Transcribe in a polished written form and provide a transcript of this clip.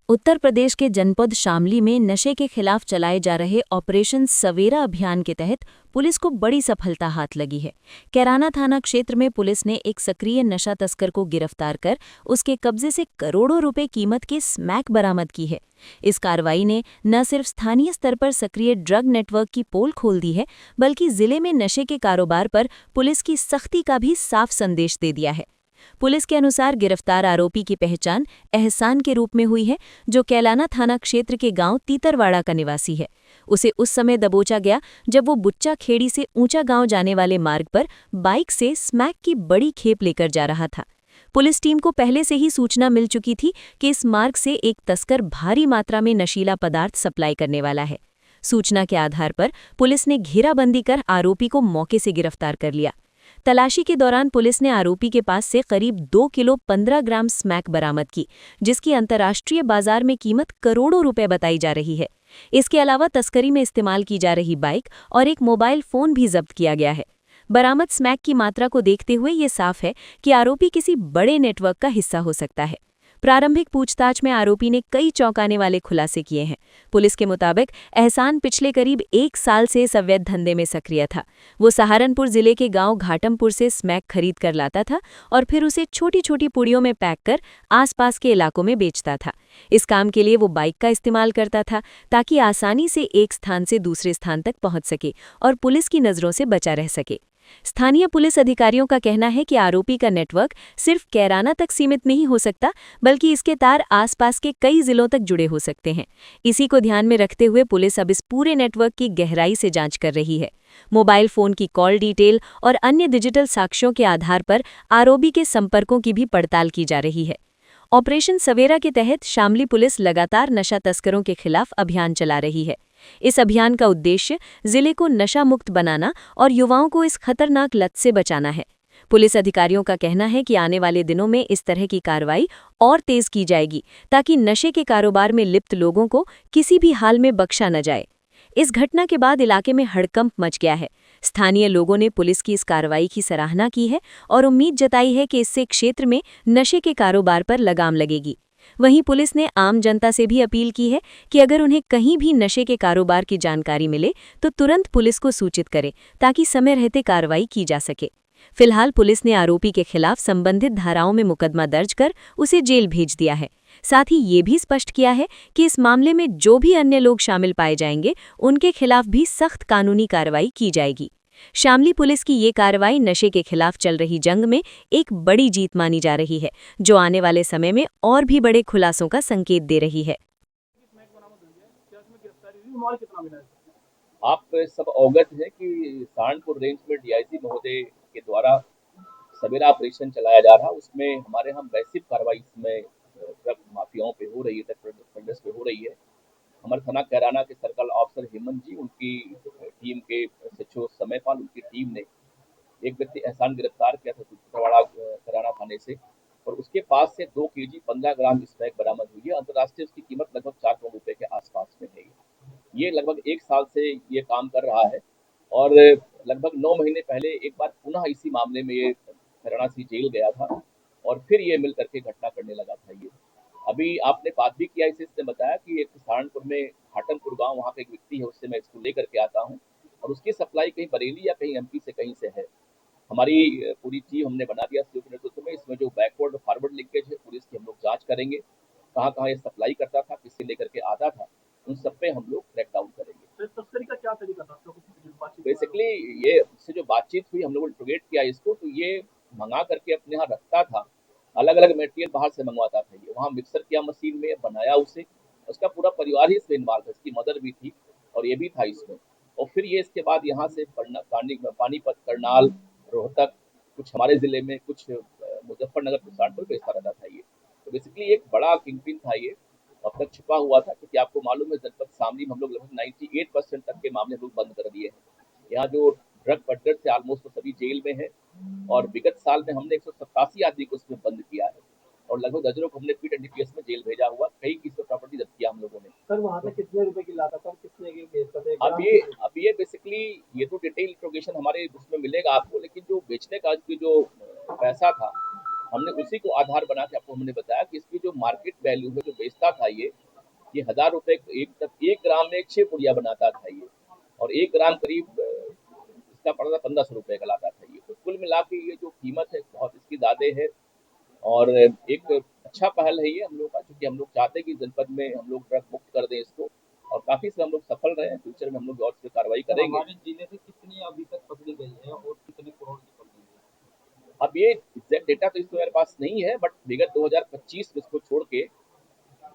उत्तर प्रदेश के जनपद शामली में नशे के खिलाफ चलाए जा रहे ऑपरेशन सवेरा अभियान के तहत पुलिस को बड़ी सफलता हाथ लगी है। कैराना थाना क्षेत्र में पुलिस ने एक सक्रिय नशा तस्कर को गिरफ्तार कर उसके कब्जे से करोड़ों रुपए कीमत के स्मैक बरामद की है। इस कार्रवाई ने न सिर्फ स्थानीय स्तर पर सक्रिय ड्रग नेटवर्क की पोल खोल दी है, बल्कि जिले में नशे के कारोबार पर पुलिस की सख्ती का भी साफ संदेश दे दिया है। पुलिस के अनुसार गिरफ्तार आरोपी की पहचान एहसान के रूप में हुई है, जो कैलाना थाना क्षेत्र के गांव तीतरवाड़ा का निवासी है। उसे उस समय दबोचा गया जब वो बुच्चा खेड़ी से ऊंचा गांव जाने वाले मार्ग पर बाइक से स्मैक की बड़ी खेप लेकर जा रहा था। पुलिस टीम को पहले से ही सूचना मिल चुकी थी कि इस मार्ग से एक तस्कर भारी मात्रा में नशीला पदार्थ सप्लाई करने वाला है। सूचना के आधार पर पुलिस ने घेराबंदी कर आरोपी को मौके से गिरफ्तार कर लिया। तलाशी के दौरान पुलिस ने आरोपी के पास से करीब 2 किलो 15 ग्राम स्मैक बरामद की, जिसकी अंतर्राष्ट्रीय बाजार में कीमत करोड़ों रुपए बताई जा रही है। इसके अलावा तस्करी में इस्तेमाल की जा रही बाइक और एक मोबाइल फोन भी जब्त किया गया है। बरामद स्मैक की मात्रा को देखते हुए ये साफ है कि आरोपी किसी बड़े नेटवर्क का हिस्सा हो सकता है। प्रारंभिक पूछताछ में आरोपी ने कई चौंकाने वाले खुलासे किए हैं। पुलिस के मुताबिक एहसान पिछले करीब 1 साल से इस अवैध धंधे में सक्रिय था। वो सहारनपुर जिले के गांव घाटमपुर से स्मैक खरीद कर लाता था और फिर उसे छोटी छोटी पुड़ियों में पैक कर आसपास के इलाकों में बेचता था। इस काम के लिए वो बाइक का इस्तेमाल करता था, ताकि आसानी से एक स्थान से दूसरे स्थान तक पहुंच सके और पुलिस की नज़रों से बचा रह सके। स्थानीय पुलिस अधिकारियों का कहना है कि आरोपी का नेटवर्क सिर्फ कैराना तक सीमित नहीं हो सकता, बल्कि इसके तार आसपास के कई जिलों तक जुड़े हो सकते हैं। इसी को ध्यान में रखते हुए पुलिस अब इस पूरे नेटवर्क की गहराई से जांच कर रही है। मोबाइल फोन की कॉल डिटेल और अन्य डिजिटल साक्ष्यों के आधार पर आरोपी के संपर्कों की भी पड़ताल की जा रही है। ऑपरेशन सवेरा के तहत शामली पुलिस लगातार नशा तस्करों के खिलाफ अभियान चला रही है। इस अभियान का उद्देश्य जिले को नशा मुक्त बनाना और युवाओं को इस खतरनाक लत से बचाना है। पुलिस अधिकारियों का कहना है कि आने वाले दिनों में इस तरह की कार्रवाई और तेज की जाएगी, ताकि नशे के कारोबार में लिप्त लोगों को किसी भी हाल में बख्शा न जाए। इस घटना के बाद इलाके में हड़कंप मच गया है। स्थानीय लोगों ने पुलिस की इस कार्रवाई की सराहना की है और उम्मीद जताई है कि इससे क्षेत्र में नशे के कारोबार पर लगाम लगेगी। वहीं पुलिस ने आम जनता से भी अपील की है कि अगर उन्हें कहीं भी नशे के कारोबार की जानकारी मिले तो तुरंत पुलिस को सूचित करें, ताकि समय रहते कार्रवाई की जा सके। फिलहाल पुलिस ने आरोपी के खिलाफ संबंधित धाराओं में मुकदमा दर्ज कर उसे जेल भेज दिया है। साथ ही ये भी स्पष्ट किया है कि इस मामले में जो भी अन्य लोग शामिल पाए जाएंगे, उनके खिलाफ भी सख्त कानूनी कार्रवाई की जाएगी। शामली पुलिस की ये कार्रवाई नशे के खिलाफ चल रही जंग में एक बड़ी जीत मानी जा रही है, जो आने वाले समय में और भी बड़े खुलासों का संकेत दे रही है। आप सब अवगत हैं कि सहारनपुर रेंज में डीआईजी महोदय के द्वारा सवेरा ऑपरेशन चलाया जा रहा है। उसमें हमारे यहाँ वैश्विक कार्रवाई इसमें ड्रग माफियाओं पे हो रही है, ड्रग पे हो रही है। हमारे थाना कैराना के सर्कल ऑफिसर हेमंत जी, उनकी टीम के एसएचओ समयपाल, उनकी टीम ने एक व्यक्ति एहसान गिरफ्तार किया था तीतरवाड़ा कैराना थाने से, और उसके पास से 2 केजी 15 ग्राम स्मैक बरामद हुई है। अंतर्राष्ट्रीय उसकी कीमत लगभग 4 करोड़ रुपए के आसपास में है। ये लगभग 1 साल से ये काम कर रहा है और लगभग 9 महीने पहले एक बार पुनः इसी मामले में ये वाराणसी जेल गया था और फिर ये मिल करके घटना करने लगा था। ये अभी आपने बात भी किया, इसे इसने बताया कि एक सहारनपुर में घाटमपुर गांव, वहाँ पे एक व्यक्ति है, उससे मैं इसको लेकर के आता हूँ और उसकी सप्लाई कहीं बरेली या कहीं एमपी से कहीं से है। हमारी पूरी टीम हमने बना दिया सीओ के नेतृत्व में। इसमें जो बैकवर्ड और फॉरवर्ड लिंकेज है पुलिस की हम लोग जांच करेंगे, कहाँ कहाँ ये सप्लाई करता था, किससे लेकर के आता था, उन सब पे हम लोग क्रैक डाउन करेंगे। तस्करी का क्या तरीका था? बेसिकली ये इससे जो बातचीत हुई, हम लोग इंट्रोगेट किया इसको, तो ये मंगा करके अपने यहाँ रखता था, अलग अलग मटेरियल बाहर से मंगवाता था। ये वहाँ मिक्सर किया मशीन में, बनाया उसे, उसका पूरा परिवार ही इसमें इन्वॉल्व है, इसकी मदर भी थी और ये भी था इसमें। और फिर ये इसके बाद यहाँ से पानीपत, करनाल, रोहतक, कुछ हमारे जिले में, कुछ मुजफ्फरनगर, सहारनपुर बेचता रहता था ये। तो बेसिकली एक बड़ा किंगपिन था ये, अब तक छिपा हुआ था, क्योंकि आपको मालूम है जनपद शामली में हम लोग लगभग 98% तक के मामले हम लोग बंद कर दिए हैं। यहाँ जो ड्रग बडर थे ऑलमोस्ट तो सभी जेल में है और विगत साल में हमने 187 आदमी को उसमें बंद किया है और लगभग दर्जनों को हमने पीट एनडीपीएस में जेल भेजा हुआ, कई की प्रॉपर्टी जब्त किया हम लोगों ने। सर वहाँ पे कितने रुपए की लाता था, कितने की बेचता था? अब ये बेसिकली ये तो डिटेल इंट्रोगेशन हमारे उसमें मिलेगा आपको, लेकिन जो बेचने का जो पैसा था हमने उसी को आधार बना के आपको हमने बताया कि इसकी जो मार्केट वैल्यू है, जो बेचता था ये 1000 रुपए एक ग्राम में 6 पुड़िया बनाता था ये, और 1 ग्राम करीब इसका पड़ता था 1500 रुपए का लाता था ये। तो कुल मिला के ये जो कीमत है बहुत इसकी ज़्यादा है, और एक अच्छा पहल है ये हम लोग का, क्योंकि हम लोग चाहते हैं कि जनपद में हम लोग ड्रग मुक्त कर दें इसको, और काफ़ी से हम लोग सफल रहे हैं। फ्यूचर में हम लोग और इस पे कार्रवाई सर करेंगे। हमारे जिले से कितनी अभी तक पकड़ी गई है और कितने करोड़ की पकड़ी गई है? अब ये एग्जैक्ट डेटा तो इस मेरे पास नहीं है, बट विगत 2025 इसको छोड़ के